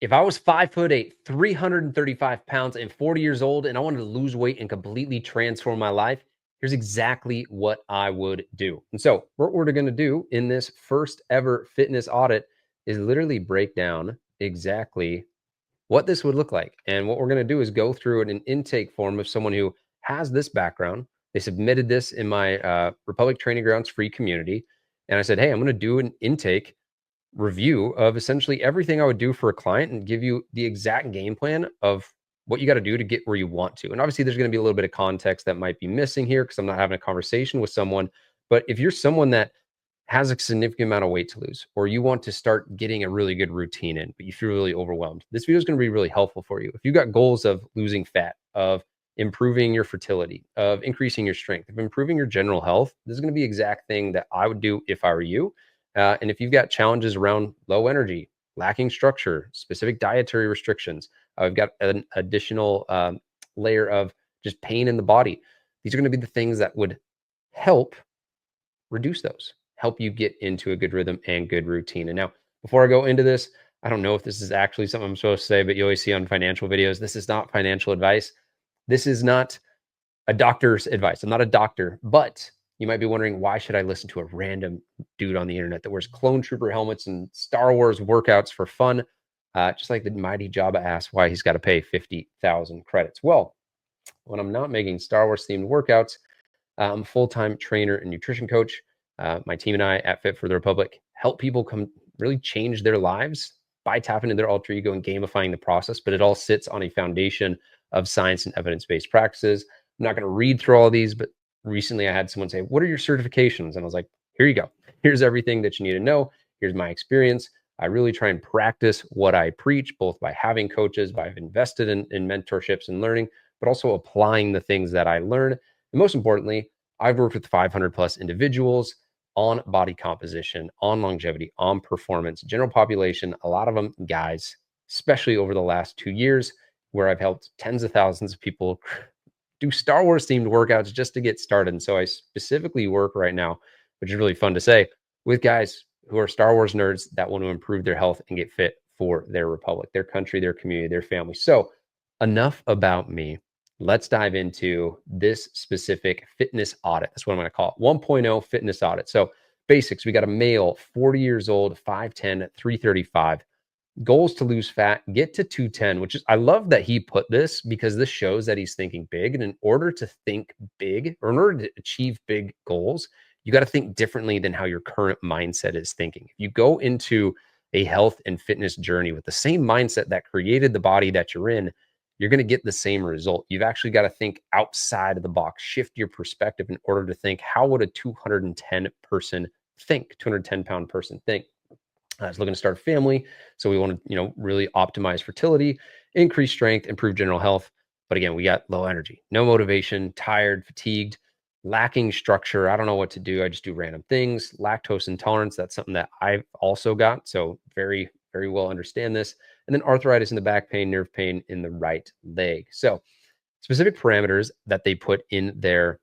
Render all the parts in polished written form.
If I was 5'8", 335 pounds, and 40 years old, and I wanted to lose weight and completely transform my life, here's exactly what I would do. And so, what we're going to do in this first ever fitness audit is literally break down exactly what this would look like. And what we're going to do is go through an intake form of someone who has this background. They submitted this in my Republic Training Grounds free community. And I said, hey, I'm going to do an intake review of essentially everything I would do for a client and give you the exact game plan of what you got to do to get where you want to. And obviously, there's going to be a little bit of context that might be missing here because I'm not having a conversation with someone. But if you're someone that has a significant amount of weight to lose, or you want to start getting a really good routine in, but you feel really overwhelmed, this video is going to be really helpful for you. If you've got goals of losing fat, of improving your fertility, of increasing your strength, of improving your general health, this is going to be the exact thing that I would do if I were you. And if you've got challenges around low energy, lacking structure, specific dietary restrictions, I've got an additional layer of just pain in the body. These are going to be the things that would help reduce those, help you get into a good rhythm and good routine. And now, before I go into this, I don't know if this is actually something I'm supposed to say, but you always see on financial videos, this is not financial advice. This is not a doctor's advice. I'm not a doctor, but you might be wondering, why should I listen to a random dude on the internet that wears clone trooper helmets and Star Wars workouts for fun? Just like the mighty Jabba asked why he's got to pay 50,000 credits. Well, when I'm not making Star Wars themed workouts, I'm a full-time trainer and nutrition coach. My team and I at Fit for the Republic help people come really change their lives by tapping into their alter ego and gamifying the process, but it all sits on a foundation of science and evidence-based practices. I'm not going to read through all of these, but recently I had someone say, what are your certifications? And I was like, here you go. Here's everything that you need to know. Here's my experience. I really try and practice what I preach, both by having coaches, by I've invested in mentorships and learning, but also applying the things that I learn. And most importantly, I've worked with 500 plus individuals on body composition, on longevity, on performance, general population, a lot of them guys, especially over the last 2 years, where I've helped tens of thousands of people do Star Wars themed workouts just to get started. And so I specifically work right now, which is really fun to say, with guys who are Star Wars nerds that want to improve their health and get fit for their republic, their country, their community, their family. So enough about me. Let's dive into this specific fitness audit. That's what I'm going to call it. 1.0 fitness audit. So basics, we got a male, 40 years old, 5'10", 335. Goals to lose fat, get to 210, which is, I love that he put this because this shows that he's thinking big. And in order to think big, or in order to achieve big goals, you got to think differently than how your current mindset is thinking. If you go into a health and fitness journey with the same mindset that created the body that you're in, you're going to get the same result. You've actually got to think outside of the box, shift your perspective in order to think, how would a 210 pound person think? Is looking to start a family. So we want to, really optimize fertility, increase strength, improve general health. But again, we got low energy, no motivation, tired, fatigued, lacking structure. I don't know what to do. I just do random things. Lactose intolerance. That's something that I've also got. So very, very well understand this. And then arthritis in the back, pain, nerve pain in the right leg. So specific parameters that they put in their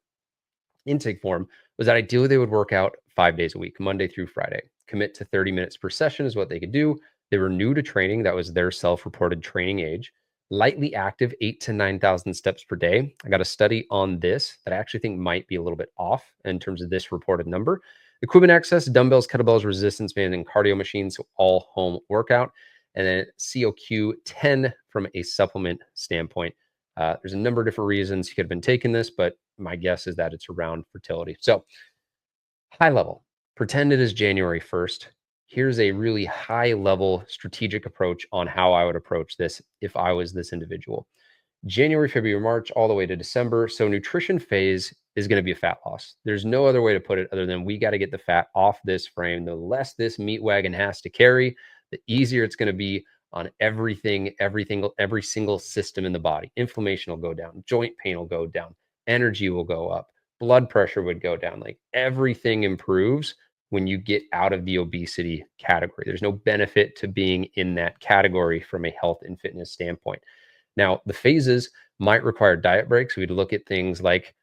intake form was that ideally they would work out 5 days a week, Monday through Friday. Commit to 30 minutes per session is what they could do. They were new to training. That was their self-reported training age. Lightly active, 8 to 9,000 steps per day. I got a study on this that I actually think might be a little bit off in terms of this reported number. Equipment access, dumbbells, kettlebells, resistance bands, and cardio machines, so all home workout. And then COQ 10 from a supplement standpoint. There's a number of different reasons you could have been taking this, but my guess is that it's around fertility. So high level, pretend it is January 1st. Here's a really high level strategic approach on how I would approach this if I was this individual. January, February, March, all the way to December. So nutrition phase is going to be a fat loss. There's no other way to put it other than we got to get the fat off this frame. The less this meat wagon has to carry, the easier it's going to be on every single system in the body. Inflammation will go down, joint pain will go down, energy will go up, blood pressure would go down. Like everything improves when you get out of the obesity category. There's no benefit to being in that category from a health and fitness standpoint. Now, the phases might require diet breaks. We'd look at things like,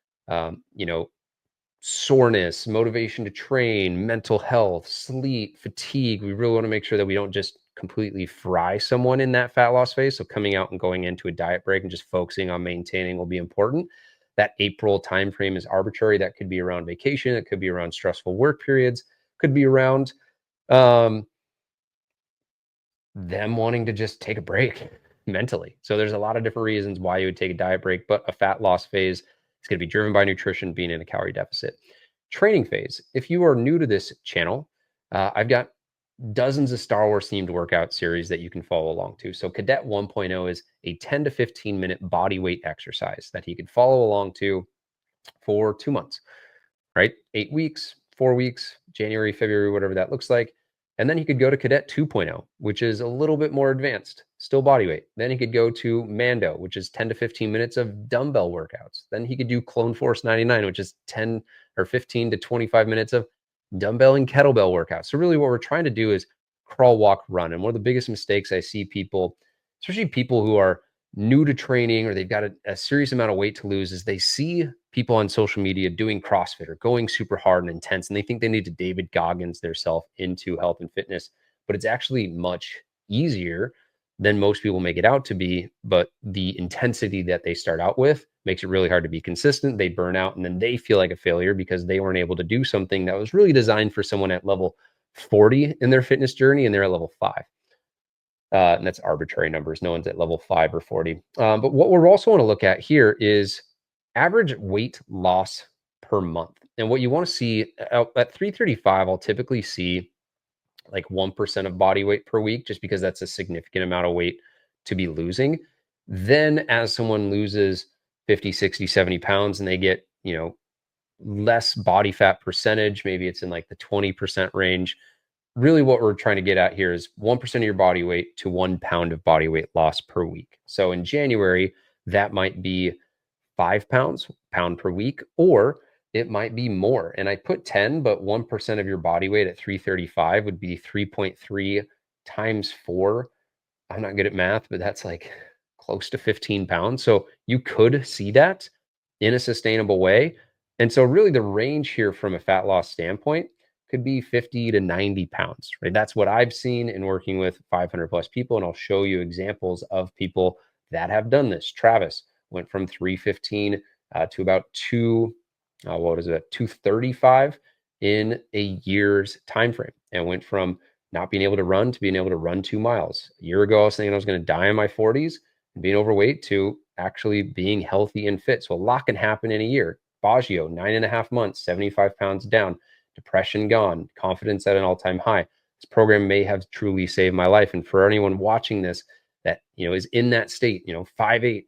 soreness, motivation to train, mental health, sleep, fatigue. We really want to make sure that we don't just completely fry someone in that fat loss phase. So coming out and going into a diet break and just focusing on maintaining will be important. That April timeframe is arbitrary. That could be around vacation. It could be around stressful work periods. Could be around um, them wanting to just take a break mentally. So there's a lot of different reasons why you would take a diet break, but a fat loss phase is going to be driven by nutrition, being in a calorie deficit. Training phase. If you are new to this channel, I've got dozens of Star Wars themed workout series that you can follow along to. So Cadet 1.0 is a 10 to 15 minute body weight exercise that you can follow along to for 2 months, right? 8 weeks, 4 weeks, January, February, whatever that looks like. And then he could go to Cadet 2.0, which is a little bit more advanced, still body weight. Then he could go to Mando, which is 10 to 15 minutes of dumbbell workouts. Then he could do Clone Force 99, which is 10 or 15 to 25 minutes of dumbbell and kettlebell workouts. So really what we're trying to do is crawl, walk, run. And one of the biggest mistakes I see people, especially people who are new to training or they've got a serious amount of weight to lose, is they see people on social media doing CrossFit or going super hard and intense, and they think they need to David Goggins themselves into health and fitness. But it's actually much easier than most people make it out to be. But the intensity that they start out with makes it really hard to be consistent. They burn out and then they feel like a failure because they weren't able to do something that was really designed for someone at level 40 in their fitness journey, and they're at level 5. And that's arbitrary numbers. No one's at level 5 or 40. But what we also want to look at here is average weight loss per month. And what you want to see at 335, I'll typically see like 1% of body weight per week, just because that's a significant amount of weight to be losing. Then as someone loses 50, 60, 70 pounds and they get, less body fat percentage, maybe it's in like the 20% range. Really what we're trying to get at here is 1% of your body weight to 1 pound of body weight loss per week. So in January, that might be 5 pounds, pound per week, or it might be more. And I put 10, but 1% of your body weight at 335 would be 3.3 times 4. I'm not good at math, but that's like close to 15 pounds. So you could see that in a sustainable way. And so really the range here from a fat loss standpoint could be 50 to 90 pounds, right? That's what I've seen in working with 500 plus people. And I'll show you examples of people that have done this. Travis went from 315 to about 235 in a year's time frame, and went from not being able to run to being able to run 2 miles. A year ago, I was thinking I was going to die in my 40s and being overweight to actually being healthy and fit. So a lot can happen in a year. Baggio, 9.5 months, 75 pounds down, depression gone, confidence at an all-time high. This program may have truly saved my life. And for anyone watching this that, is in that state, 5'8",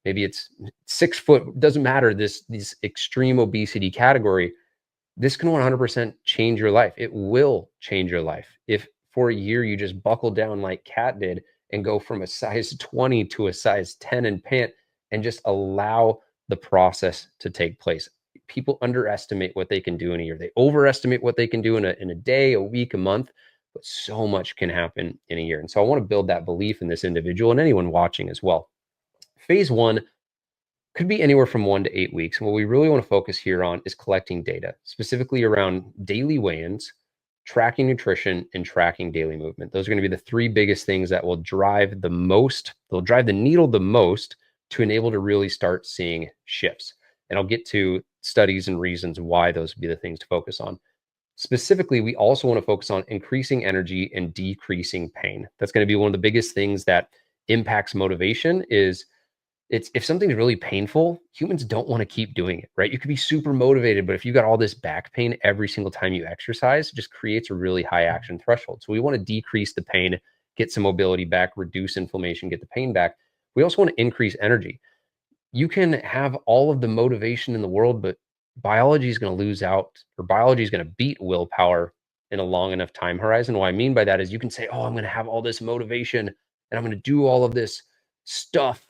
maybe it's 6 foot, doesn't matter, this extreme obesity category, this can 100% change your life. It will change your life. If for a year you just buckle down like Kat did and go from a size 20 to a size 10 in pant and just allow the process to take place. People underestimate what they can do in a year. They overestimate what they can do in a day, a week, a month, but so much can happen in a year. And so I want to build that belief in this individual and anyone watching as well. Phase 1 could be anywhere from 1 to 8 weeks. And what we really want to focus here on is collecting data, specifically around daily weigh-ins, tracking nutrition, and tracking daily movement. Those are going to be the 3 biggest things that will drive the most, they'll drive the needle the most to enable to really start seeing shifts. And I'll get to studies and reasons why those would be the things to focus on. Specifically, we also want to focus on increasing energy and decreasing pain. That's going to be one of the biggest things that impacts motivation. Is it's if something's really painful, humans don't want to keep doing it, right? You could be super motivated, but if you got all this back pain every single time you exercise, it just creates a really high action threshold. So we want to decrease the pain, get some mobility back, reduce inflammation, get the pain back. We also want to increase energy. You can have all of the motivation in the world, but biology is going to lose out, or biology is going to beat willpower in a long enough time horizon. What I mean by that is you can say, oh, I'm going to have all this motivation and I'm going to do all of this stuff,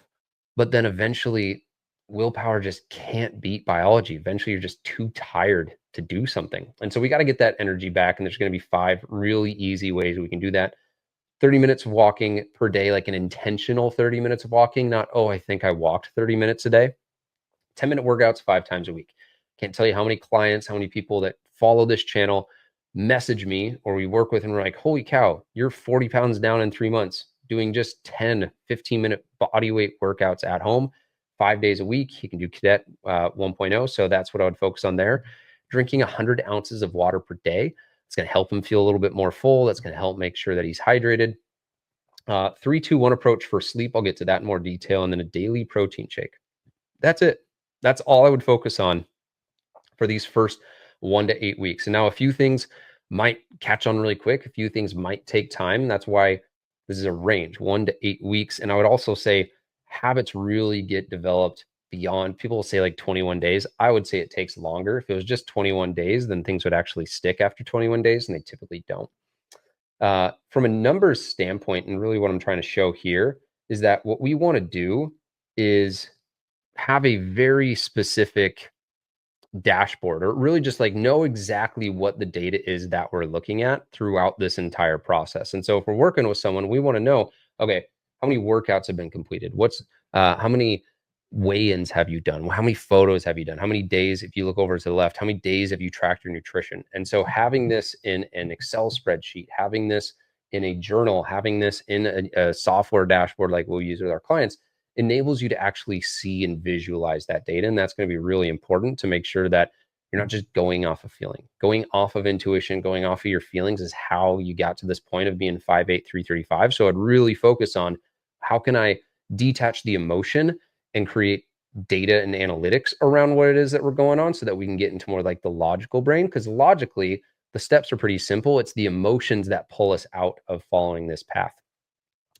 but then eventually willpower just can't beat biology. Eventually you're just too tired to do something. And so we got to get that energy back. And there's going to be 5 really easy ways we can do that. 30 minutes of walking per day, like an intentional 30 minutes of walking, not, oh, I think I walked 30 minutes a day. 10-minute workouts 5 times a week. Can't tell you how many clients, how many people that follow this channel message me or we work with and we're like, holy cow, you're 40 pounds down in 3 months doing just 10, 15-minute body weight workouts at home, 5 days a week. He can do cadet 1.0. So that's what I would focus on there. Drinking 100 ounces of water per day. It's going to help him feel a little bit more full. That's going to help make sure that he's hydrated. 3-2-1 approach for sleep. I'll get to that in more detail. And then a daily protein shake. That's it. That's all I would focus on for these first 1 to 8 weeks. And now a few things might catch on really quick. A few things might take time. That's why this is a range, 1 to 8 weeks. And I would also say habits really get developed beyond, people will say like 21 days. I would say it takes longer. If it was just 21 days, then things would actually stick after 21 days, and they typically don't. From a numbers standpoint, and really what I'm trying to show here is that what we want to do is have a very specific dashboard, or really just like know exactly what the data is that we're looking at throughout this entire process. And so if we're working with someone, we want to know, okay, how many workouts have been completed? How many weigh-ins have you done? How many photos have you done? How many days, if you look over to the left, how many days have you tracked your nutrition? And so having this in an Excel spreadsheet, having this in a journal, having this in a software dashboard like we'll use with our clients, enables you to actually see and visualize that data. And that's going to be really important to make sure that you're not just going off of feeling. Going off of intuition, going off of your feelings is how you got to this point of being 5'8", 335. So I'd really focus on how can I detach the emotion and create data and analytics around what it is that we're going on so that we can get into more like the logical brain. Because logically, the steps are pretty simple. It's the emotions that pull us out of following this path.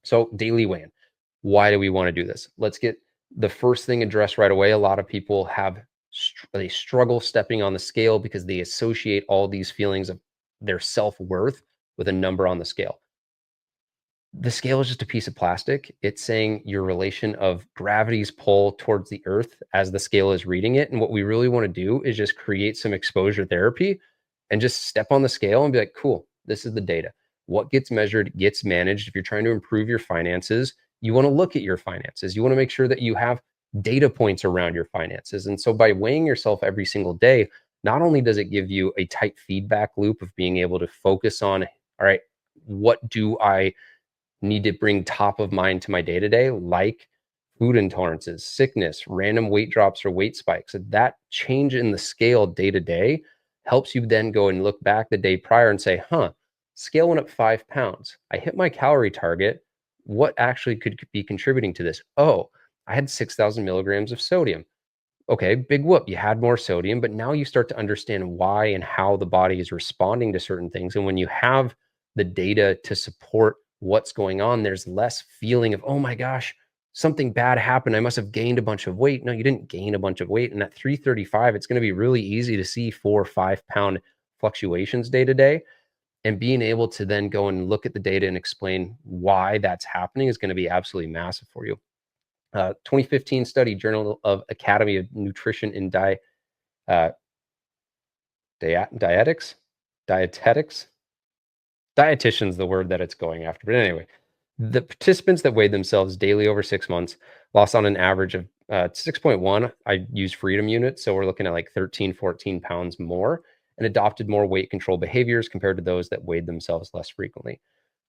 So daily weigh-in. Why do we want to do this? Let's get the first thing addressed right away. A lot of people they struggle stepping on the scale because they associate all these feelings of their self-worth with a number on the scale. The scale is just a piece of plastic. It's saying your relation of gravity's pull towards the earth as the scale is reading it. And what we really want to do is just create some exposure therapy and just step on the scale and be like, cool, this is the data. What gets measured gets managed. If you're trying to improve your finances, you want to look at your finances. You want to make sure that you have data points around your finances. And so by weighing yourself every single day, not only does it give you a tight feedback loop of being able to focus on, all right, what do I need to bring top of mind to my day-to-day, like food intolerances, sickness, random weight drops or weight spikes. So that change in the scale day-to-day helps you then go and look back the day prior and say, scale went up 5 pounds. I hit my calorie target. What actually could be contributing to this? Oh, I had 6,000 milligrams of sodium. Okay, big whoop, you had more sodium, but now you start to understand why and how the body is responding to certain things. And when you have the data to support what's going on, there's less feeling of, oh my gosh, something bad happened. I must have gained a bunch of weight. No, you didn't gain a bunch of weight. And at 335, it's going to be really easy to see 4 or 5 pound fluctuations day to day. And being able to then go and look at the data and explain why that's happening is going to be absolutely massive for you. 2015 study, Journal of Academy of Nutrition and uh, Dietetics. Dietitian's the word that it's going after. But anyway, the participants that weighed themselves daily over 6 months lost on an average of 6.1. I use freedom units, so we're looking at like 13, 14 pounds more, and adopted more weight control behaviors compared to those that weighed themselves less frequently.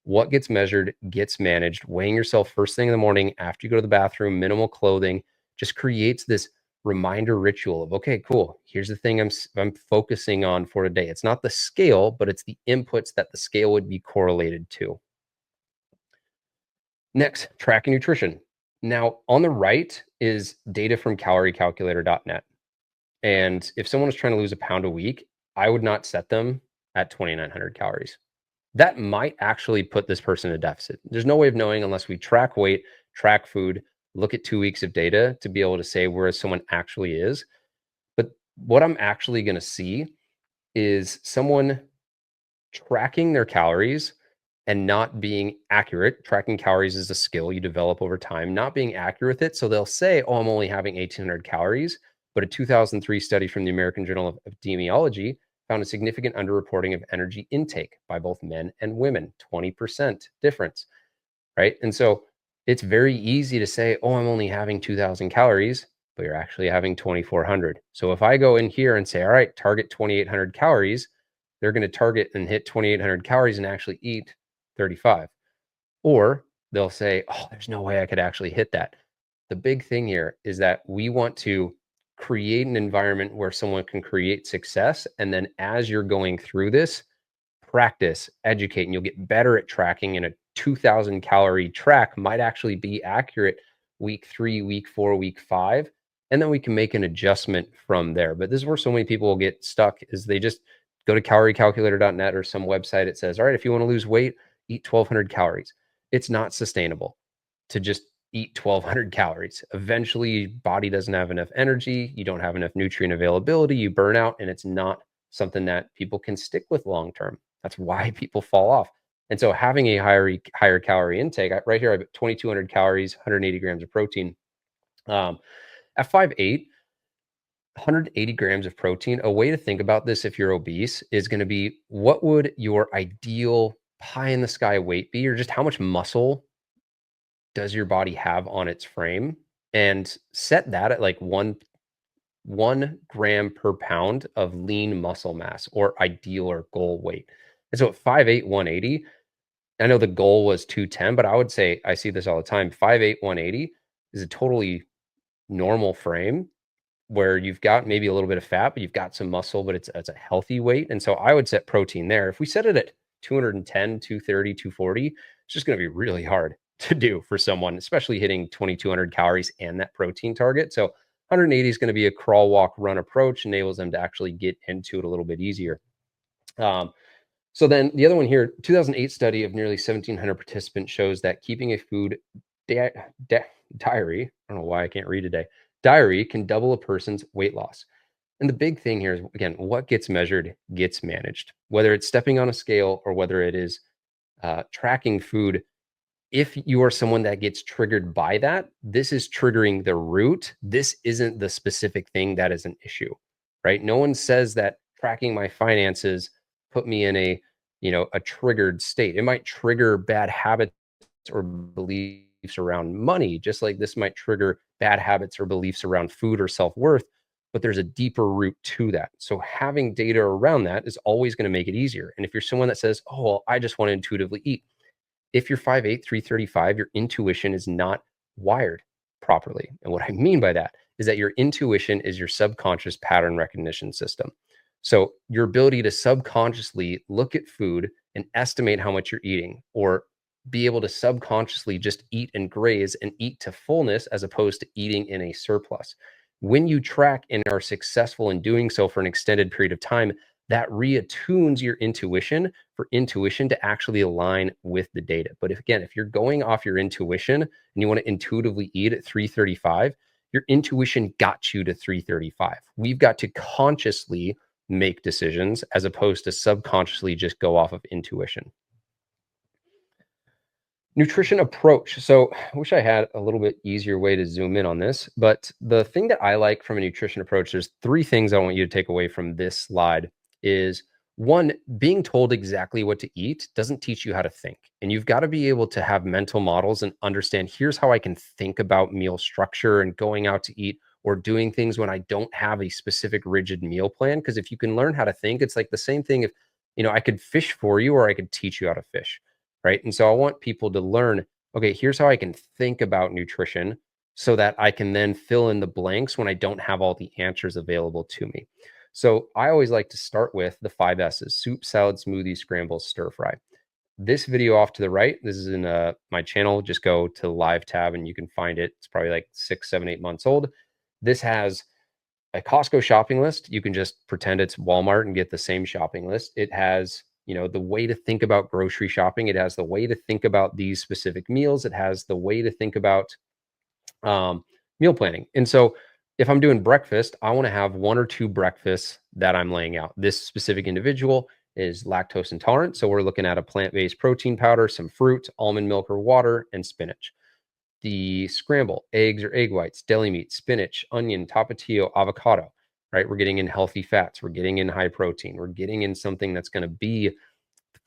What gets measured gets managed. Weighing yourself first thing in the morning after you go to the bathroom, minimal clothing, just creates this reminder ritual of, okay, cool. Here's the thing I'm focusing on for today. It's not the scale, but it's the inputs that the scale would be correlated to. Next, tracking nutrition. Now, on the right is data from caloriecalculator.net. And if someone is trying to lose a pound a week, I would not set them at 2,900 calories. That might actually put this person in a deficit. There's no way of knowing unless we track weight, track food, look at 2 weeks of data to be able to say where someone actually is. But what I'm actually going to see is someone tracking their calories and not being accurate. Tracking calories is a skill you develop over time, not being accurate with it. So they'll say, oh, I'm only having 1,800 calories. But a 2003 study from the American Journal of Epidemiology found a significant underreporting of energy intake by both men and women, 20% difference, right? And so it's very easy to say, oh, I'm only having 2,000 calories, but you're actually having 2,400. So if I go in here and say, all right, target 2,800 calories, they're going to target and hit 2,800 calories and actually eat 35. Or they'll say, oh, there's no way I could actually hit that. The big thing here is that we want to create an environment where someone can create success. And then as you're going through this, practice, educate, and you'll get better at tracking. And a 2,000 calorie track might actually be accurate week 3, week 4, week 5. And then we can make an adjustment from there. But this is where so many people will get stuck is they just go to caloriecalculator.net or some website. It says, all right, if you want to lose weight, eat 1,200 calories. It's not sustainable to just eat 1,200 calories. Eventually, body doesn't have enough energy. You don't have enough nutrient availability. You burn out, and it's not something that people can stick with long term. That's why people fall off. And so having a higher calorie intake, right here, I have 2,200 calories, 180 grams of protein. At 5'8", 180 grams of protein, a way to think about this if you're obese is going to be what would your ideal pie in the sky weight be, or just how much muscle does your body have on its frame, and set that at like one gram per pound of lean muscle mass or ideal or goal weight. And so at 5'8", 180, I know the goal was 210, but I would say I see this all the time. 5'8", 180 is a totally normal frame where you've got maybe a little bit of fat, but you've got some muscle, but it's a healthy weight. And so I would set protein there. If we set it at 210, 230, 240, it's just going to be really hard to do for someone, especially hitting 2,200 calories and that protein target. So 180 is going to be a crawl, walk, run approach, enables them to actually get into it a little bit easier. So then the other one here, 2008 study of nearly 1,700 participants shows that keeping a food diary, I don't know why I can't read today, diary can double a person's weight loss. And the big thing here is, again, what gets measured gets managed, whether it's stepping on a scale or whether it is tracking food. If you are someone that gets triggered by that, this is triggering the root. This isn't the specific thing that is an issue, right? No one says that tracking my finances put me in a triggered state. It might trigger bad habits or beliefs around money, just like this might trigger bad habits or beliefs around food or self-worth, but there's a deeper root to that. So having data around that is always going to make it easier. And if you're someone that says, oh, well, I just want to intuitively eat, if you're 5'8", 335, your intuition is not wired properly. And what I mean by that is that your intuition is your subconscious pattern recognition system. So your ability to subconsciously look at food and estimate how much you're eating, or be able to subconsciously just eat and graze and eat to fullness as opposed to eating in a surplus. When you track and are successful in doing so for an extended period of time, that reattunes your intuition for intuition to actually align with the data. But if you're going off your intuition and you want to intuitively eat at 335, your intuition got you to 335. We've got to consciously make decisions as opposed to subconsciously just go off of intuition. Nutrition approach. So I wish I had a little bit easier way to zoom in on this, but the thing that I like from a nutrition approach, there's 3 things I want you to take away from this slide is, one, being told exactly what to eat doesn't teach you how to think. And you've got to be able to have mental models and understand, here's how I can think about meal structure and going out to eat or doing things when I don't have a specific rigid meal plan. Because if you can learn how to think, it's like the same thing if, I could fish for you or I could teach you how to fish. Right. And so I want people to learn, okay, here's how I can think about nutrition so that I can then fill in the blanks when I don't have all the answers available to me. So I always like to start with the 5 S's: soup, salad, smoothie, scramble, stir fry. This video off to the right, this is in my channel. Just go to the live tab and you can find it. It's probably like 6, 7, 8 months old. This has a Costco shopping list. You can just pretend it's Walmart and get the same shopping list. It has the way to think about grocery shopping. It has the way to think about these specific meals. It has the way to think about meal planning. And so if I'm doing breakfast, I want to have 1 or 2 breakfasts that I'm laying out. This specific individual is lactose intolerant. So we're looking at a plant-based protein powder, some fruit, almond milk or water, and spinach. The scramble, eggs or egg whites, deli meat, spinach, onion, tapatio, avocado, right? We're getting in healthy fats. We're getting in high protein. We're getting in something that's going to be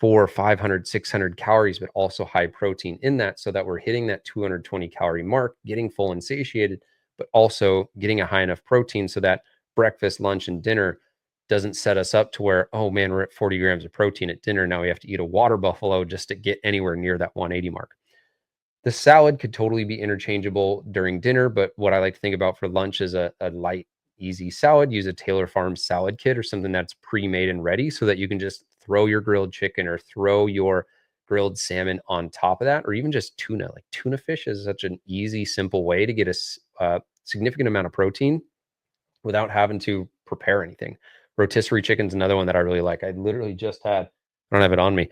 400, 500, 600 calories, but also high protein in that, so that we're hitting that 220 calorie mark, getting full and satiated, but also getting a high enough protein so that breakfast, lunch, and dinner doesn't set us up to where, oh man, we're at 40 grams of protein at dinner. Now we have to eat a water buffalo just to get anywhere near that 180 mark. The salad could totally be interchangeable during dinner, but what I like to think about for lunch is a light, easy salad. Use a Taylor Farms salad kit or something that's pre-made and ready so that you can just throw your grilled chicken or throw your grilled salmon on top of that, or even just tuna. Like tuna fish is such an easy, simple way to get a significant amount of protein without having to prepare anything. Rotisserie chicken's another one that I really like. I literally just had, I don't have it on me,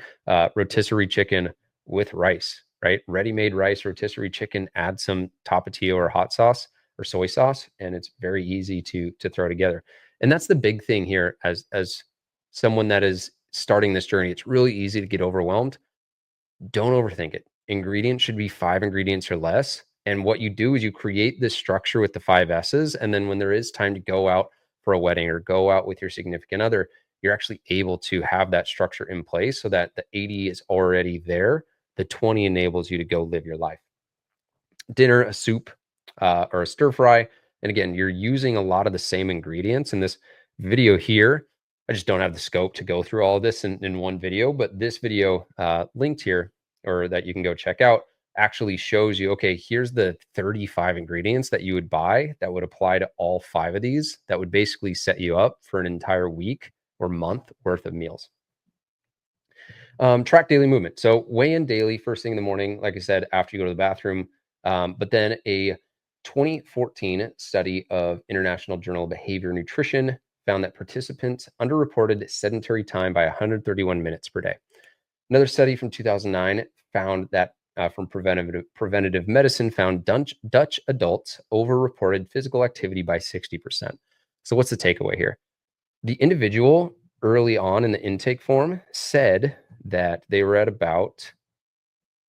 rotisserie chicken with rice, right? Ready-made rice, rotisserie chicken, add some tapatio or hot sauce or soy sauce, and it's very easy to throw together. And that's the big thing here as someone that is starting this journey. It's really easy to get overwhelmed. Don't overthink it. Ingredients should be 5 ingredients or less. And what you do is you create this structure with the 5 S's. And then when there is time to go out for a wedding or go out with your significant other, you're actually able to have that structure in place so that the 80 is already there. The 20 enables you to go live your life. Dinner, a soup, or a stir fry. And again, you're using a lot of the same ingredients. In this video here, I just don't have the scope to go through all of this in one video, but this video linked here, or that you can go check out, actually shows you, okay, here's the 35 ingredients that you would buy that would apply to all 5 of these. That would basically set you up for an entire week or month worth of meals. Track daily movement. So weigh in daily first thing in the morning, like I said, after you go to the bathroom. But then a 2014 study of International Journal of Behavior Nutrition found that participants underreported sedentary time by 131 minutes per day. Another study from 2009 found that from preventative medicine found Dutch adults overreported physical activity by 60%. So what's the takeaway here? The individual early on in the intake form said that they were at about,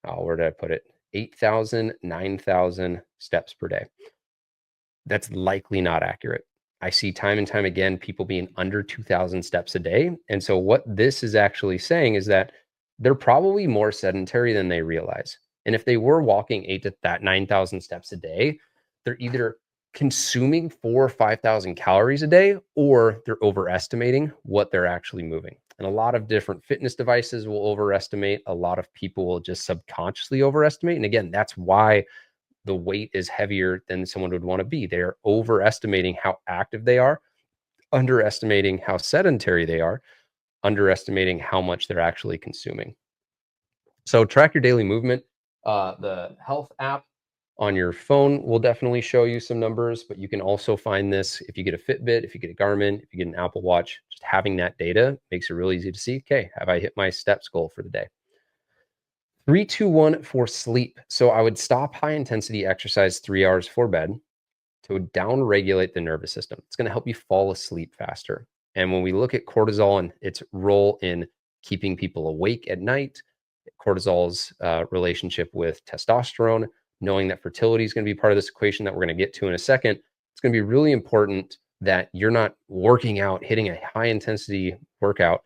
where did I put it? 8,000, 9,000 steps per day. That's likely not accurate. I see time and time again people being under 2,000 steps a day. And so what this is actually saying is that they're probably more sedentary than they realize. And if they were walking 9,000 steps a day, they're either consuming 4,000 or 5,000 calories a day, or they're overestimating what they're actually moving. And a lot of different fitness devices will overestimate. A lot of people will just subconsciously overestimate. And again, that's why the weight is heavier than someone would want to be. They're overestimating how active they are, underestimating how sedentary they are, underestimating how much they're actually consuming. So track your daily movement. The health app on your phone will definitely show you some numbers, but you can also find this if you get a Fitbit, if you get a Garmin, if you get an Apple Watch. Just having that data makes it really easy to see, okay, have I hit my steps goal for the day? 3, 2, 1 for sleep. So I would stop high intensity exercise 3 hours before bed to down-regulate the nervous system. It's going to help you fall asleep faster. And when we look at cortisol and its role in keeping people awake at night, cortisol's relationship with testosterone, knowing that fertility is going to be part of this equation that we're going to get to in a second, it's going to be really important that you're not working out, hitting a high intensity workout,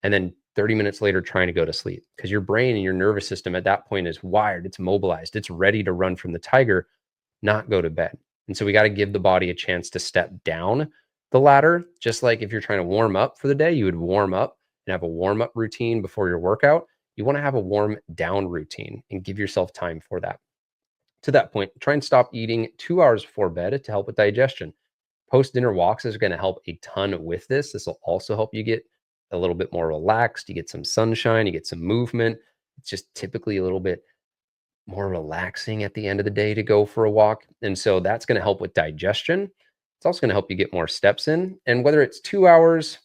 and then 30 minutes later trying to go to sleep, because your brain and your nervous system at that point is wired, it's mobilized, it's ready to run from the tiger, not go to bed. And so we got to give the body a chance to step down the ladder. Just like if you're trying to warm up for the day, you would warm up and have a warm up routine before your workout. You want to have a warm down routine and give yourself time for that. To that point, try and stop eating 2 hours before bed to help with digestion. Post dinner walks is going to help a ton with this. This will also help you get a little bit more relaxed. You get some sunshine, you get some movement. It's just typically a little bit more relaxing at the end of the day to go for a walk. And so that's going to help with digestion. It's also going to help you get more steps in. And whether it's 2 hours,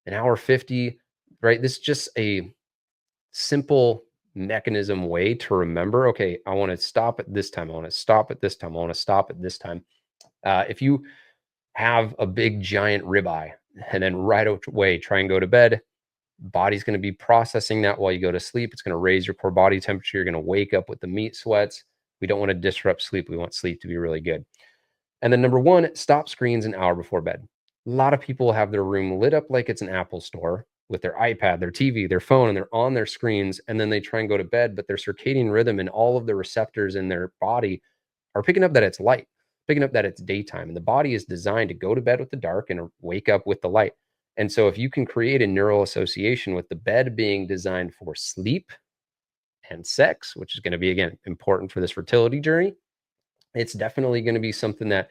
an hour 50, right? This is just a simple mechanism way to remember, okay, I want to stop at this time. I want to stop at this time. I want to stop at this time. If you have a big giant ribeye and then right away try and go to bed, body's going to be processing that while you go to sleep. It's going to raise your core body temperature. You're going to wake up with the meat sweats. We don't want to disrupt sleep. We want sleep to be really good. And then number 1, stop screens an hour before bed. A lot of people have their room lit up like it's an Apple store with their iPad, their TV, their phone, and they're on their screens. And then they try and go to bed, but their circadian rhythm and all of the receptors in their body are picking up that it's light, picking up that it's daytime. And the body is designed to go to bed with the dark and wake up with the light. And so if you can create a neural association with the bed being designed for sleep and sex, which is going to be, again, important for this fertility journey, it's definitely going to be something that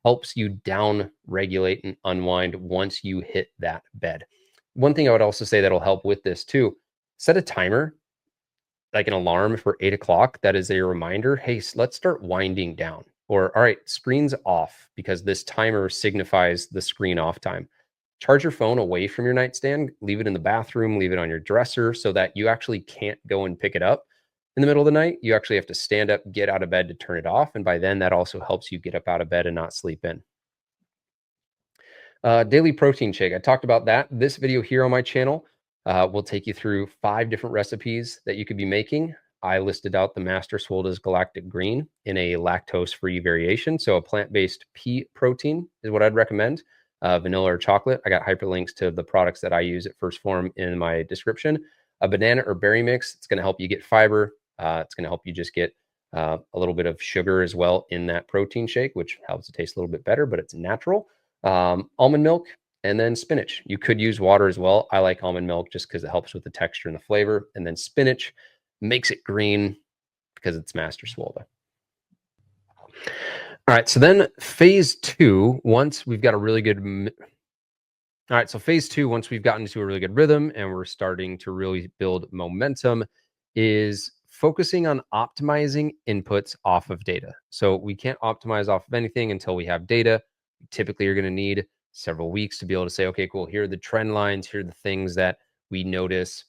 helps you down regulate and unwind once you hit that bed. One thing I would also say that'll help with this too, set a timer, like an alarm for 8 o'clock. That is a reminder. Hey, let's start winding down. Or, all right, screen's off, because this timer signifies the screen off time. Charge your phone away from your nightstand, leave it in the bathroom, leave it on your dresser so that you actually can't go and pick it up in the middle of the night. You actually have to stand up, get out of bed to turn it off. And by then, that also helps you get up out of bed and not sleep in. Daily protein shake. I talked about that. This video here on my channel will take you through 5 different recipes that you could be making. I listed out the Master Swolda's Galactic Green in a lactose-free variation. So a plant-based pea protein is what I'd recommend. Vanilla or chocolate. I got hyperlinks to the products that I use at First Form in my description. A banana or berry mix. It's going to help you get fiber. It's going to help you just get a little bit of sugar as well in that protein shake, which helps it taste a little bit better, but it's natural. Almond milk, and then spinach. You could use water as well. I like almond milk just because it helps with the texture and the flavor. And then spinach makes it green because it's Master Swolda. All right, so then phase 2, once we've got a really good all right, so phase 2, once we've gotten into a really good rhythm and we're starting to really build momentum, is focusing on optimizing inputs off of data. So we can't optimize off of anything until we have data. Typically, you're going to need several weeks to be able to say, okay, cool, here are the trend lines, here are the things that we notice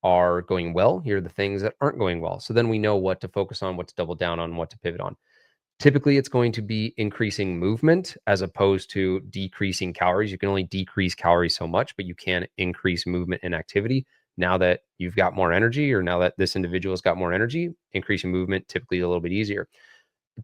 are going well, here are the things that aren't going well. So then we know what to focus on, what to double down on, what to pivot on. Typically, it's going to be increasing movement as opposed to decreasing calories. You can only decrease calories so much, but you can increase movement and activity. Now that you've got more energy, or now that this individual's got more energy, increasing movement typically a little bit easier.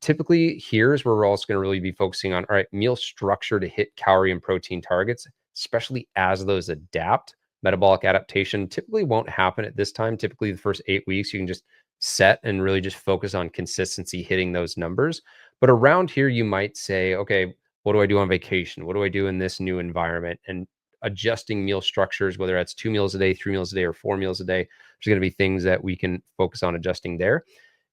Typically, here's where we're also going to really be focusing on, all right, meal structure to hit calorie and protein targets, especially as those adapt. Metabolic adaptation typically won't happen at this time. Typically, the first 8 weeks, you can just set and really just focus on consistency, hitting those numbers. But around here, you might say, okay, what do I do on vacation? What do I do in this new environment? And adjusting meal structures, whether that's 2 meals a day, 3 meals a day, or 4 meals a day, there's going to be things that we can focus on adjusting there.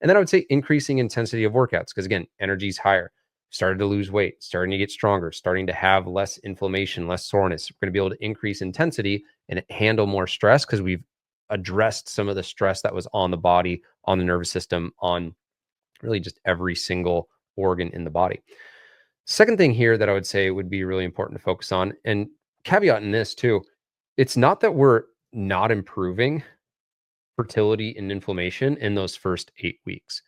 And then I would say increasing intensity of workouts, because again, energy's higher. Started to lose weight, starting to get stronger, starting to have less inflammation, less soreness. We're going to be able to increase intensity and handle more stress because we've addressed some of the stress that was on the body, on the nervous system, on really just every single organ in the body. Second thing here that I would say would be really important to focus on, and caveat in this too, it's not that we're not improving fertility and inflammation in those first 8 weeks,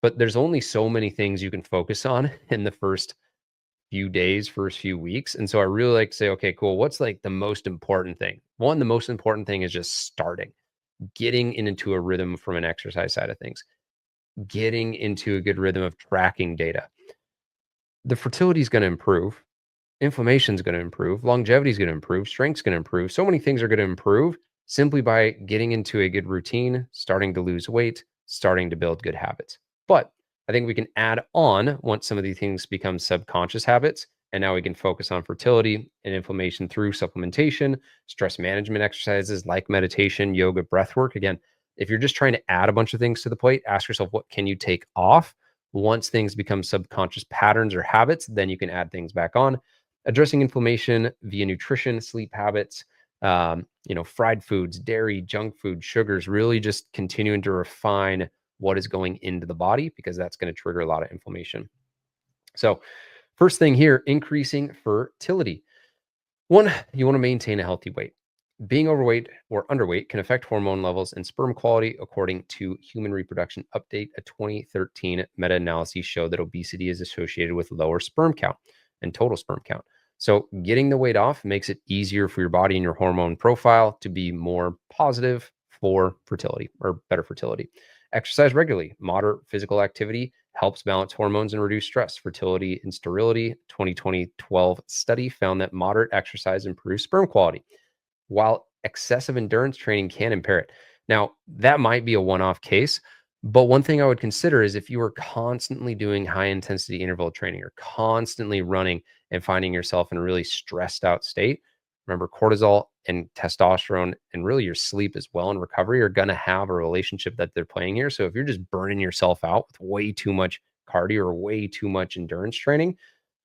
but there's only so many things you can focus on in the first few days, first few weeks. And so I really like to say, okay, cool. What's like the most important thing? One, the most important thing is just starting, getting into a rhythm from an exercise side of things, getting into a good rhythm of tracking data. The fertility is going to improve. Inflammation is going to improve. Longevity is going to improve. Strength's going to improve. So many things are going to improve simply by getting into a good routine, starting to lose weight, starting to build good habits. But I think we can add on once some of these things become subconscious habits. And now we can focus on fertility and inflammation through supplementation, stress management exercises like meditation, yoga, breath work. Again, if you're just trying to add a bunch of things to the plate, ask yourself, what can you take off? Once things become subconscious patterns or habits, then you can add things back on. Addressing inflammation via nutrition, sleep habits, fried foods, dairy, junk food, sugars, really just continuing to refine what is going into the body, because that's going to trigger a lot of inflammation. So first thing here, increasing fertility. One, you want to maintain a healthy weight. Being overweight or underweight can affect hormone levels and sperm quality, according to Human Reproduction Update. A 2013 meta-analysis showed that obesity is associated with lower sperm count and total sperm count. So getting the weight off makes it easier for your body and your hormone profile to be more positive for fertility, or better fertility. Exercise regularly. Moderate physical activity helps balance hormones and reduce stress. Fertility and sterility 2012 study found that moderate exercise improves sperm quality, while excessive endurance training can impair it. Now, that might be a one-off case, but one thing I would consider is if you are constantly doing high intensity interval training or constantly running and finding yourself in a really stressed out state, Remember, cortisol and testosterone and really your sleep as well and recovery are going to have a relationship that they're playing here. So if you're just burning yourself out with way too much cardio or way too much endurance training,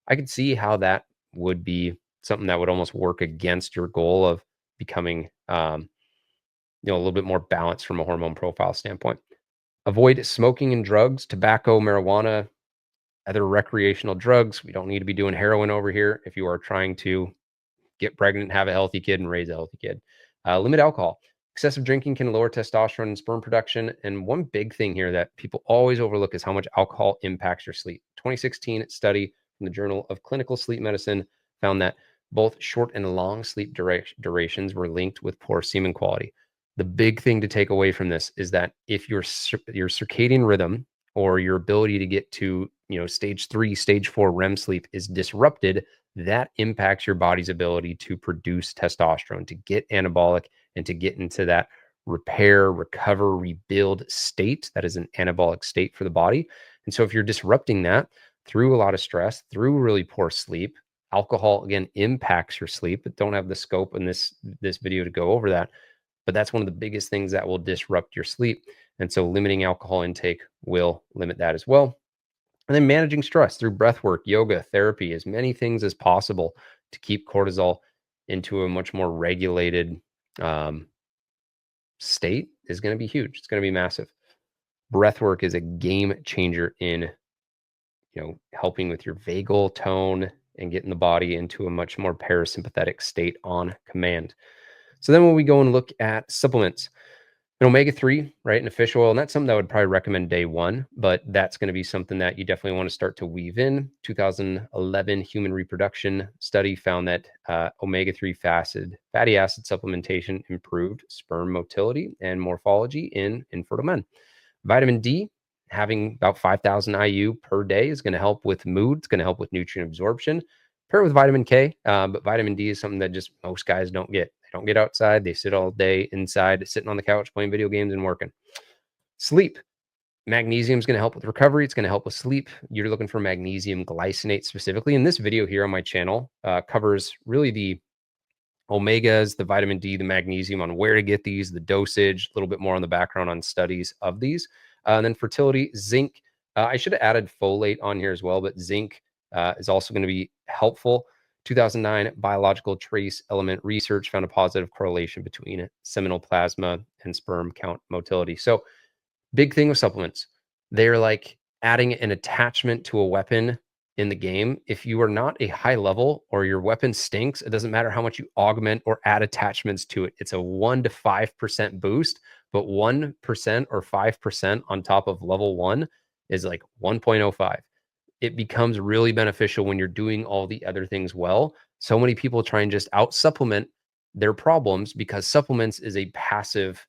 I could see how that would be something that would almost work against your goal of becoming, a little bit more balanced from a hormone profile standpoint. Avoid smoking and drugs, tobacco, marijuana, other recreational drugs. We don't need to be doing heroin over here if you are trying to get pregnant, have a healthy kid, and raise a healthy kid. Limit alcohol. Excessive drinking can lower testosterone and sperm production. And one big thing here that people always overlook is how much alcohol impacts your sleep. 2016 study from the Journal of Clinical Sleep Medicine found that both short and long sleep durations were linked with poor semen quality. The big thing to take away from this is that if your circadian rhythm or your ability to get to stage 3, stage 4 REM sleep is disrupted, that impacts your body's ability to produce testosterone, to get anabolic, and to get into that repair, recover, rebuild state that is an anabolic state for the body. And so if you're disrupting that through a lot of stress, through really poor sleep, alcohol again impacts your sleep, but don't have the scope in this video to go over that. But that's one of the biggest things that will disrupt your sleep. And so limiting alcohol intake will limit that as well. And then managing stress through breath work, yoga, therapy, as many things as possible to keep cortisol into a much more regulated state is going to be huge. It's going to be massive. Breath work is a game changer in helping with your vagal tone and getting the body into a much more parasympathetic state on command. So then when we go and look at supplements, an omega-3, right, and a fish oil, and that's something that I would probably recommend day one, but that's going to be something that you definitely want to start to weave in. 2011 human reproduction study found that omega-3 fatty acid supplementation improved sperm motility and morphology in infertile men. Vitamin D, having about 5,000 IU per day is going to help with mood. It's going to help with nutrient absorption. Pair it with vitamin K, but vitamin D is something that just most guys don't get. They don't get outside. They sit all day inside, sitting on the couch, playing video games and working. Sleep. Magnesium is going to help with recovery. It's going to help with sleep. You're looking for magnesium glycinate specifically. And this video here on my channel covers really the omegas, the vitamin D, the magnesium, on where to get these, the dosage, a little bit more on the background on studies of these. And then fertility, zinc. I should have added folate on here as well, but zinc is also going to be helpful. 2009 biological trace element research found a positive correlation between seminal plasma and sperm count motility. So big thing with supplements, they're like adding an attachment to a weapon in the game. If you are not a high level or your weapon stinks, it doesn't matter how much you augment or add attachments to it. It's a 1 to 5% boost, but 1% or 5% on top of level 1 is like 1.05. It becomes really beneficial when you're doing all the other things well. So many people try and just out supplement their problems because supplements is a passive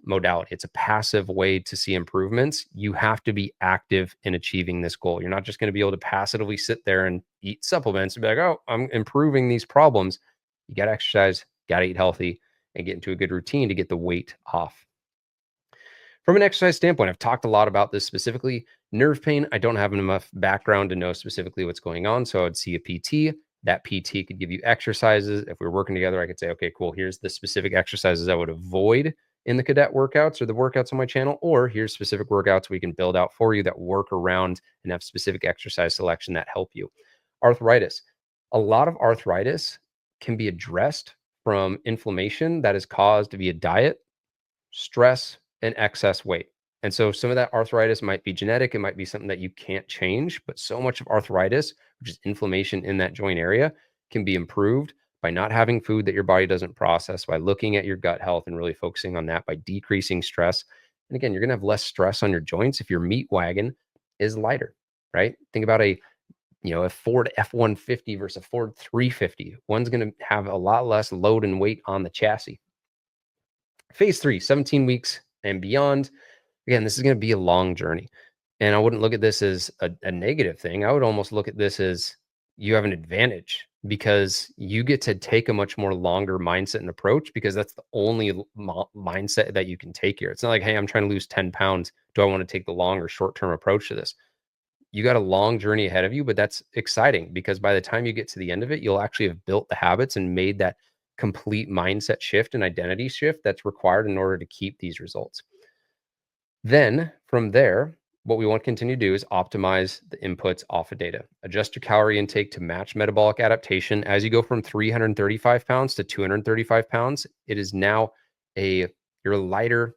modality. It's a passive way to see improvements. You have to be active in achieving this goal. You're not just going to be able to passively sit there and eat supplements and be like, oh, I'm improving these problems. You got to exercise, got to eat healthy, and get into a good routine to get the weight off. From an exercise standpoint, I've talked a lot about this specifically. Nerve pain, I don't have enough background to know specifically what's going on. So I would see a PT. That PT could give you exercises. If we were working together, I could say, okay, cool, here's the specific exercises I would avoid in the cadet workouts or the workouts on my channel, or here's specific workouts we can build out for you that work around and have specific exercise selection that help you. Arthritis. A lot of arthritis can be addressed from inflammation that is caused via diet, stress, and excess weight. And so some of that arthritis might be genetic. It might be something that you can't change, but so much of arthritis, which is inflammation in that joint area, can be improved by not having food that your body doesn't process, by looking at your gut health and really focusing on that, by decreasing stress. And again, you're going to have less stress on your joints if your meat wagon is lighter, right? Think about a Ford F-150 versus a Ford 350. One's going to have a lot less load and weight on the chassis. Phase 3, 17 weeks and beyond. Again, this is going to be a long journey. And I wouldn't look at this as a negative thing. I would almost look at this as you have an advantage because you get to take a much more longer mindset and approach because that's the only mindset that you can take here. It's not like, hey, I'm trying to lose 10 pounds. Do I want to take the long or short-term approach to this? you got a long journey ahead of you, but that's exciting because by the time you get to the end of it, you'll actually have built the habits and made that complete mindset shift and identity shift that's required in order to keep these results. Then from there, what we want to continue to do is optimize the inputs off of data. Adjust your calorie intake to match metabolic adaptation. As you go from 335 pounds to 235 pounds, it is now you're a lighter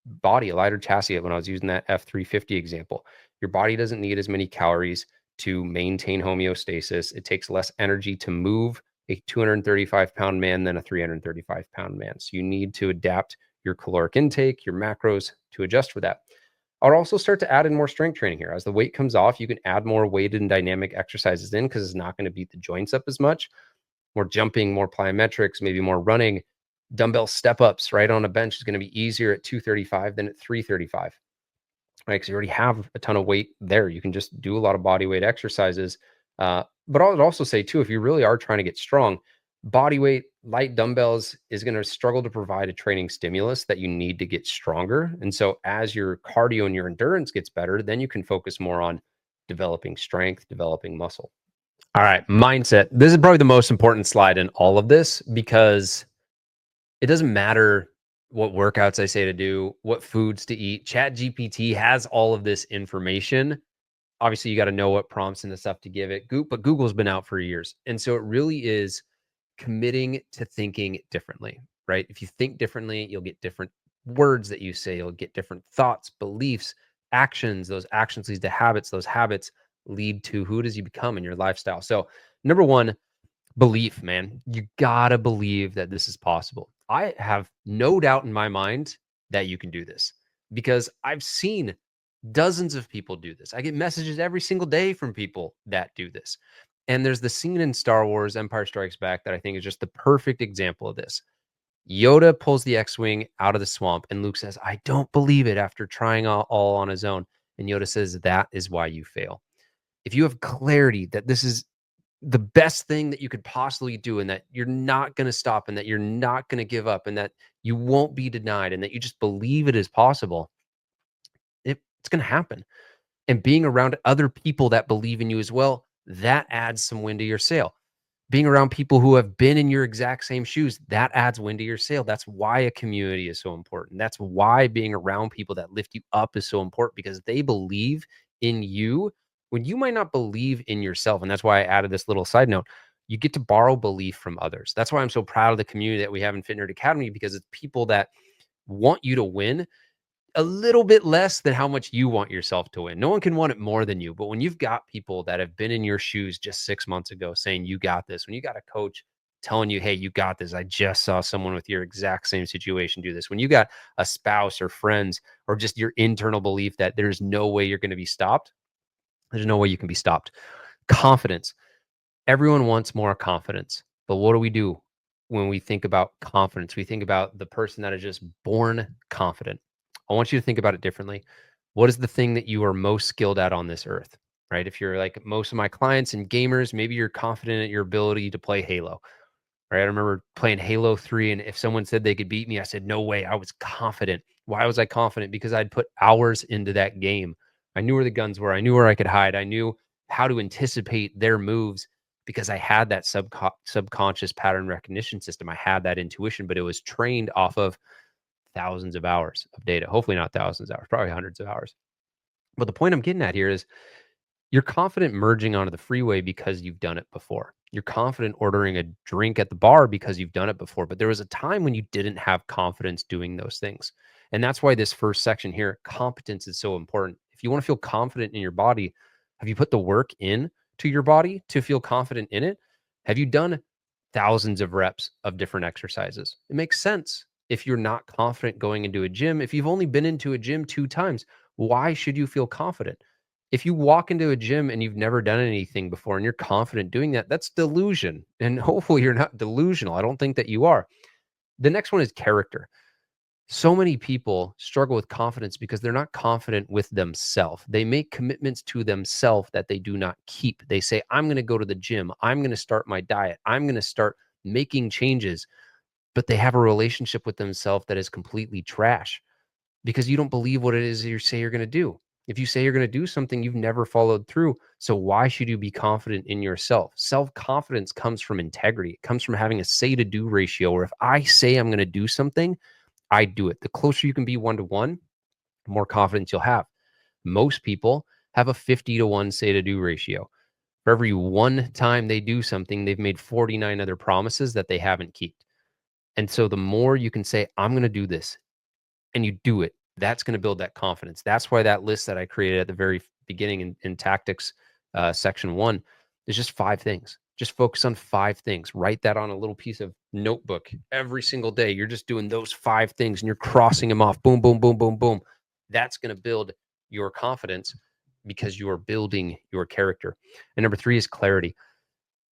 body, a lighter chassis. When I was using that F350 example, your body doesn't need as many calories to maintain homeostasis. It takes less energy to move a 235-pound man than a 335-pound man. So you need to adapt your caloric intake, your macros to adjust for that. I'll also start to add in more strength training here. As the weight comes off, you can add more weighted and dynamic exercises in because it's not going to beat the joints up as much. More jumping, more plyometrics, maybe more running. Dumbbell step ups right on a bench is going to be easier at 235 than at 335, right? Because you already have a ton of weight there. You can just do a lot of body weight exercises. But I would also say too, if you really are trying to get strong, body weight, light dumbbells is going to struggle to provide a training stimulus that you need to get stronger. And so as your cardio and your endurance gets better, then you can focus more on developing strength, developing muscle. All right, mindset. This is probably the most important slide in all of this because it doesn't matter what workouts I say to do, what foods to eat. Chat GPT has all of this information. Obviously, you got to know what prompts and the stuff to give it. But Google's been out for years. And so it really is committing to thinking differently, right? If you think differently, you'll get different words that you say, you'll get different thoughts, beliefs, actions. Those actions lead to habits. Those habits lead to who does you become in your lifestyle. So, number one, belief, man. You gotta believe that this is possible. I have no doubt in my mind that you can do this because I've seen dozens of people do this. I get messages every single day from people that do this. And there's the scene in Star Wars Empire Strikes Back that I think is just the perfect example of this. Yoda pulls the X-Wing out of the swamp and Luke says, "I don't believe it," after trying all on his own. And Yoda says, "That is why you fail." If you have clarity that this is the best thing that you could possibly do and that you're not going to stop and that you're not going to give up and that you won't be denied and that you just believe it is possible, it's going to happen. And being around other people that believe in you as well, that adds some wind to your sail. Being around people who have been in your exact same shoes, that adds wind to your sail. That's why a community is so important. That's why being around people that lift you up is so important because they believe in you when you might not believe in yourself. And that's why I added this little side note. You get to borrow belief from others. That's why I'm so proud of the community that we have in Fit Nerd Academy because it's people that want you to win a little bit less than how much you want yourself to win. No one can want it more than you. But when you've got people that have been in your shoes just 6 months ago saying, "You got this," when you got a coach telling you, "Hey, you got this. I just saw someone with your exact same situation do this." When you got a spouse or friends or just your internal belief that there's no way you're going to be stopped, there's no way you can be stopped. Confidence. Everyone wants more confidence. But what do when we think about confidence? We think about the person that is just born confident. I want you to think about it differently. What is the thing that you are most skilled at on this earth? Right? If you're like most of my clients and gamers, maybe you're confident at your ability to play Halo. Right? I remember playing Halo 3, and if someone said they could beat me, I said, "No way." I was confident. Why was I confident? Because I'd put hours into that game. I knew where the guns were. I knew where I could hide. I knew how to anticipate their moves because I had that subconscious pattern recognition system. I had that intuition, but it was trained off of thousands of hours of data. Hopefully not thousands of hours, probably hundreds of hours. But the point I'm getting at here is you're confident merging onto the freeway because you've done it before. You're confident ordering a drink at the bar because you've done it before. But there was a time when you didn't have confidence doing those things. And that's why this first section here, competence, is so important. If you want to feel confident in your body, have you put the work in to your body to feel confident in it? Have you done thousands of reps of different exercises? It makes sense. If you're not confident going into a gym, if you've only been into a gym 2 times, why should you feel confident? If you walk into a gym and you've never done anything before and you're confident doing that, that's delusion. And hopefully you're not delusional. I don't think that you are. The next one is character. So many people struggle with confidence because they're not confident with themselves. They make commitments to themselves that they do not keep. They say, "I'm going to go to the gym. I'm going to start my diet. I'm going to start making changes." But they have a relationship with themselves that is completely trash because you don't believe what it is you say you're going to do. If you say you're going to do something, you've never followed through. So why should you be confident in yourself? Self-confidence comes from integrity. It comes from having a say to do ratio, where if I say I'm going to do something, I do it. The closer you can be one to one, the more confidence you'll have. Most people have a 50 to 1 say to do ratio. For every one time they do something, they've made 49 other promises that they haven't kept. And so the more you can say, I'm going to do this, and you do it, that's going to build that confidence. That's why that list that I created at the very beginning in tactics section 1 is just 5 things. Just focus on 5 things. Write that on a little piece of notebook every single day. You're just doing those 5 things and you're crossing them off. Boom, boom, boom, boom, boom. That's going to build your confidence because you are building your character. And number 3 is clarity.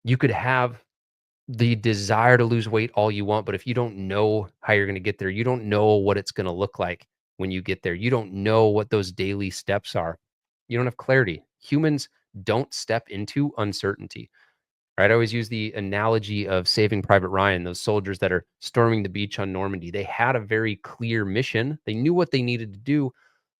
You could have the desire to lose weight all you want, but if you don't know how you're going to get there, you don't know what it's going to look like when you get there. You don't know what those daily steps are. You don't have clarity. Humans don't step into uncertainty. Right? I always use the analogy of Saving Private Ryan, those soldiers that are storming the beach on Normandy. They had a very clear mission. They knew what they needed to do,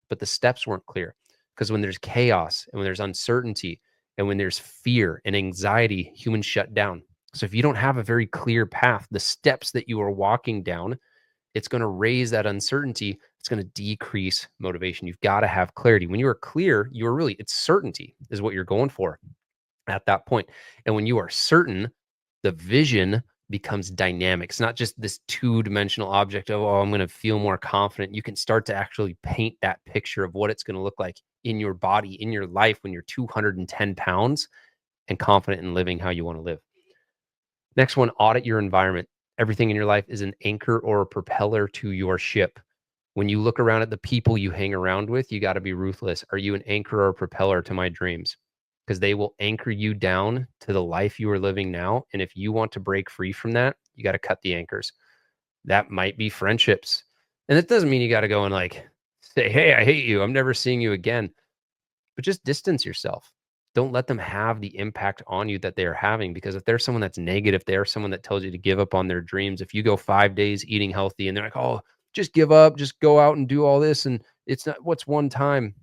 but the steps weren't clear. Because when there's chaos and when there's uncertainty and when there's fear and anxiety, humans shut down. So if you don't have a very clear path, the steps that you are walking down, it's going to raise that uncertainty. It's going to decrease motivation. You've got to have clarity. When you are clear, you are really, it's certainty is what you're going for at that point. And when you are certain, the vision becomes dynamic. It's not just this two-dimensional object of, oh, I'm going to feel more confident. You can start to actually paint that picture of what it's going to look like in your body, in your life when you're 210 pounds and confident in living how you want to live. Next one, audit your environment. Everything in your life is an anchor or a propeller to your ship. When you look around at the people you hang around with, you got to be ruthless. Are you an anchor or a propeller to my dreams? Because they will anchor you down to the life you are living now. And if you want to break free from that, you got to cut the anchors. That might be friendships. And it doesn't mean you got to go and like say, hey, I hate you. I'm never seeing you again. But just distance yourself. Don't let them have the impact on you that they are having. Because if they're someone that's negative, they're someone that tells you to give up on their dreams. If you go 5 days eating healthy and they're like, oh, just give up, just go out and do all this. And it's not what's one time.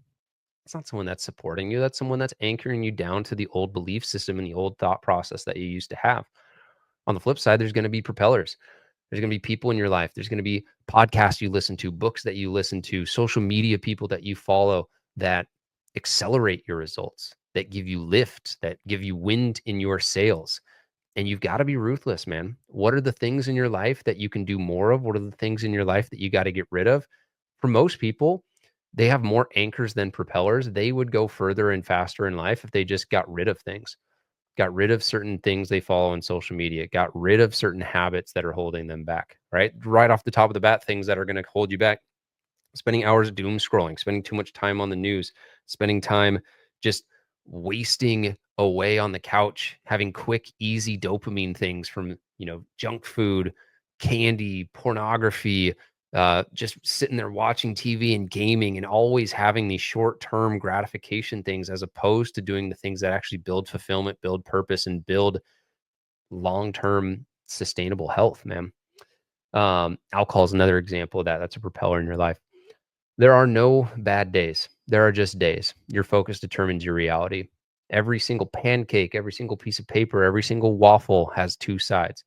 It's not someone that's supporting you. That's someone that's anchoring you down to the old belief system and the old thought process that you used to have. On the flip side, there's going to be propellers. There's going to be people in your life. There's going to be podcasts you listen to, books that you listen to, social media people that you follow that accelerate your results, that give you lift, that give you wind in your sails. And you've got to be ruthless, man. What are the things in your life that you can do more of? What are the things in your life that you got to get rid of? For most people, they have more anchors than propellers. They would go further and faster in life if they just got rid of things, got rid of certain things they follow on social media, got rid of certain habits that are holding them back, right? Right off the top of the bat, things that are going to hold you back: spending hours doom scrolling, spending too much time on the news, spending time just wasting away on the couch, having quick, easy dopamine things from, junk food, candy, pornography, just sitting there watching TV and gaming and always having these short-term gratification things as opposed to doing the things that actually build fulfillment, build purpose, and build long-term sustainable health, man. Alcohol is another example of that. That's a propeller in your life. There are no bad days. There are just days. Your focus determines your reality. Every single pancake, every single piece of paper, every single waffle has two sides,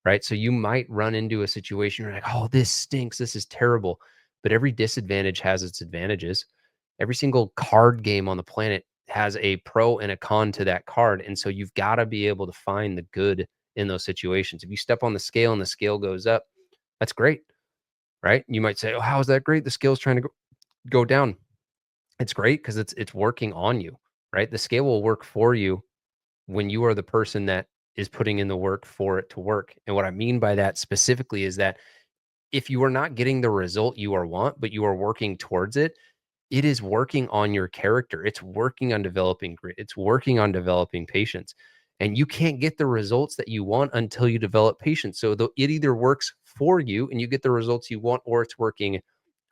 right? So you might run into a situation where you're like, oh, this stinks. This is terrible. But every disadvantage has its advantages. Every single card game on the planet has a pro and a con to that card. And so you've got to be able to find the good in those situations. If you step on the scale and the scale goes up, that's great, right? You might say, oh, how is that great? The scale's trying to go down. It's great because it's working on you, right? The scale will work for you when you are the person that is putting in the work for it to work. And what I mean by that specifically is that if you are not getting the result you are want, but you are working towards it, it is working on your character. It's working on developing grit. It's working on developing patience. And you can't get the results that you want until you develop patience. So it either works for you and you get the results you want, or it's working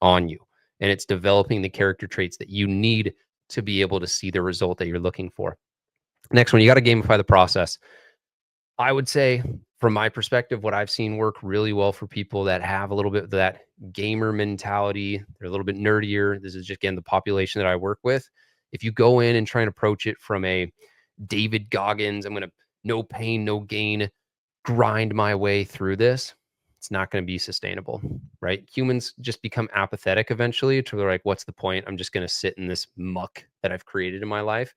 on you. And it's developing the character traits that you need to be able to see the result that you're looking for. Next one, you got to gamify the process. I would say, from my perspective, what I've seen work really well for people that have a little bit of that gamer mentality, they're a little bit nerdier. This is just, again, the population that I work with. If you go in and try and approach it from a David Goggins, I'm going to no pain, no gain, grind my way through this, it's not going to be sustainable, right? Humans just become apathetic eventually to like, what's the point? I'm just going to sit in this muck that I've created in my life.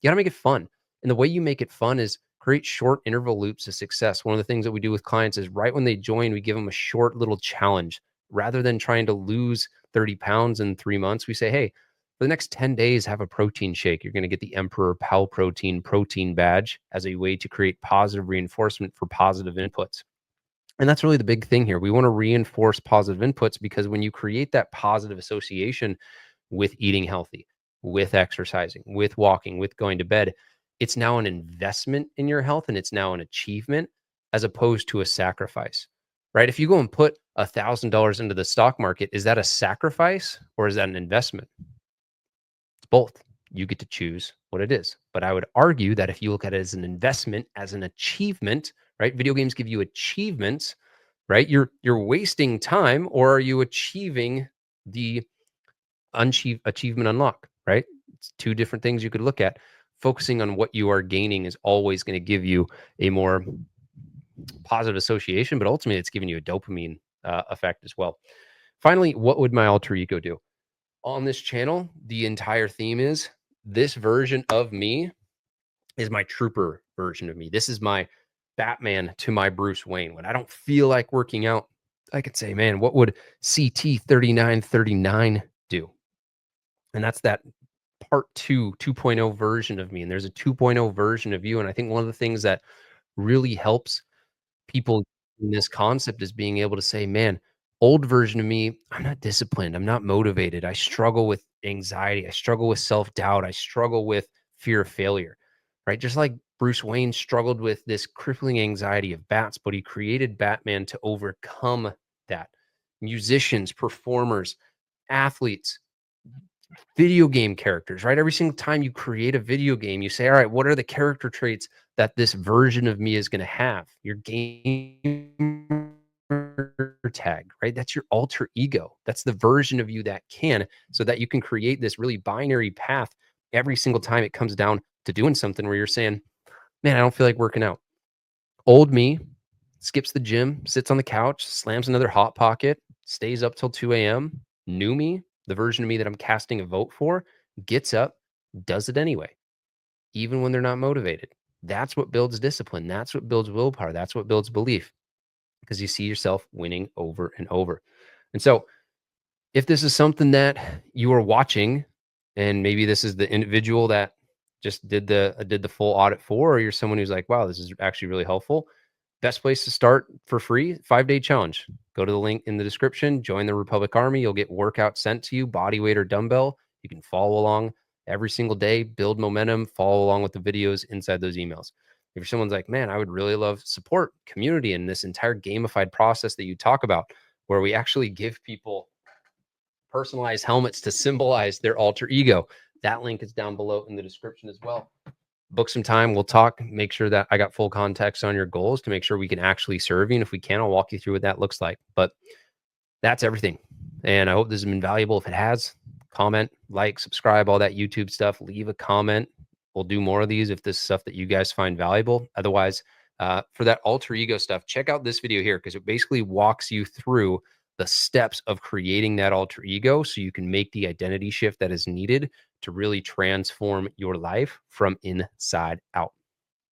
You got to make it fun. And the way you make it fun is create short interval loops of success. One of the things that we do with clients is right when they join, we give them a short little challenge rather than trying to lose 30 pounds in 3 months. We say, hey, for the next 10 days, have a protein shake. You're going to get the Emperor Pal protein badge as a way to create positive reinforcement for positive inputs. And that's really the big thing here. We want to reinforce positive inputs because when you create that positive association with eating healthy, with exercising, with walking, with going to bed, it's now an investment in your health and it's now an achievement as opposed to a sacrifice, right? If you go and put $1,000 into the stock market, is that a sacrifice or is that an investment? It's both. You get to choose what it is. But I would argue that if you look at it as an investment, as an achievement, right? Video games give you achievements, right? You're wasting time, or are you achieving the achievement unlock, right? It's two different things you could look at. Focusing on what you are gaining is always going to give you a more positive association, but ultimately it's giving you a dopamine effect as well. Finally, what would my alter ego do? On this channel, the entire theme is this version of me is my trooper version of me. This is my Batman to my Bruce Wayne. When I don't feel like working out, I could say, man, what would CT 3939 do? And that's that part 2.0 version of me. And there's a 2.0 version of you. And I think one of the things that really helps people in this concept is being able to say, man, old version of me, I'm not disciplined. I'm not motivated. I struggle with anxiety. I struggle with self doubt. I struggle with fear of failure, right? Just like Bruce Wayne struggled with this crippling anxiety of bats, but he created Batman to overcome that. Musicians, performers, athletes, video game characters, right? Every single time you create a video game, you say, all right, what are the character traits that this version of me is going to have? Your game tag, right? That's your alter ego. That's the version of you that can, so that you can create this really binary path every single time it comes down to doing something where you're saying, man, I don't feel like working out. Old me skips the gym, sits on the couch, slams another hot pocket, stays up till 2 a.m. New me, the version of me that I'm casting a vote for, gets up, does it anyway, even when they're not motivated. That's what builds discipline. That's what builds willpower. That's what builds belief, because you see yourself winning over and over. And so, if this is something that you are watching, and maybe this is the individual that just did the full audit for, or you're someone who's like, wow, this is actually really helpful, best place to start for free, 5-day challenge. Go to the link in the description, join the Republic Army. You'll get workouts sent to you, body weight or dumbbell. You can follow along every single day, build momentum, follow along with the videos inside those emails. If you're someone's like, man, I would really love support, community, and this entire gamified process that you talk about, where we actually give people personalized helmets to symbolize their alter ego, that link is down below in the description as well. Book some time. We'll talk, make sure that I got full context on your goals to make sure we can actually serve you. And if we can, I'll walk you through what that looks like. But that's everything. And I hope this has been valuable. If it has, comment, like, subscribe, all that YouTube stuff. Leave a comment. We'll do more of these if this is stuff that you guys find valuable. Otherwise, for that alter ego stuff, check out this video here, because it basically walks you through the steps of creating that alter ego so you can make the identity shift that is needed to really transform your life from inside out.